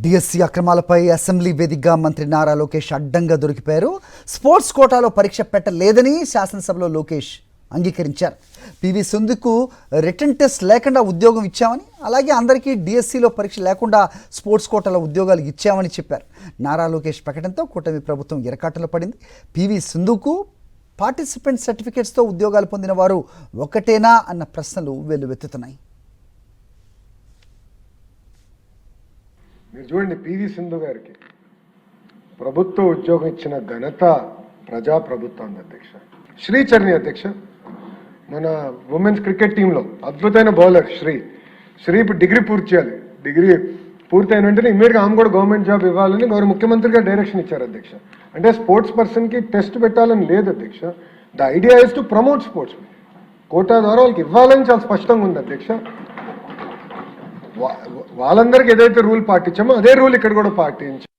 DSC అక్రమాలపై assembly వేదికగా మంత్రి నారా లోకేష్ అడ్డంగా దొరికిపోయారు. స్పోర్ట్స్ కోటాలో పరీక్ష పెట్టలేదని శాసనసభలో లోకేష్ అంగీకరించారు. పివి సింధుకు రిటర్న్ టెస్ట్ లేకుండా ఉద్యోగం ఇచ్చామని, అలాగే అందరికీ డిఎస్సిలో పరీక్ష లేకుండా స్పోర్ట్స్ కోటాలో ఉద్యోగాలు ఇచ్చామని చెప్పారు. నారా లోకేష్ ప్రకటనతో కూటమి ప్రభుత్వం ఇరకాటలో పడింది. పివి సింధుకు పార్టిసిపెంట్ సర్టిఫికేట్స్తో ఉద్యోగాలు పొందిన వారు ఒకటేనా అన్న ప్రశ్నలు వెల్లువెత్తుతున్నాయి. మీరు చూడండి, పివి సింధు గారికి ప్రభుత్వ ఉద్యోగం ఇచ్చిన ఘనత ప్రజాప్రభుత్వం అధ్యక్ష. శ్రీచరణి అధ్యక్ష, మన ఉమెన్స్ క్రికెట్ టీంలో అద్భుతమైన బౌలర్ శ్రీ ఇప్పుడు డిగ్రీ పూర్తి చేయాలి. డిగ్రీ పూర్తయిన వెంటనే ఇమ్మీడియట్గా ఆమె కూడా గవర్నమెంట్ జాబ్ ఇవ్వాలని గౌరవ ముఖ్యమంత్రి గారు డైరెక్షన్ ఇచ్చారు అధ్యక్ష. అంటే స్పోర్ట్స్ పర్సన్కి టెస్ట్ పెట్టాలని లేదు అధ్యక్ష. The idea is to promote sports. Quota ద్వారా వాళ్ళకి ఇవ్వాలని చాలా స్పష్టంగా ఉంది అధ్యక్ష. వాళ్ళందరికీ ఏదైతే రూల్ పాటించామో అదే రూల్ ఇక్కడ కూడా పాటించాం.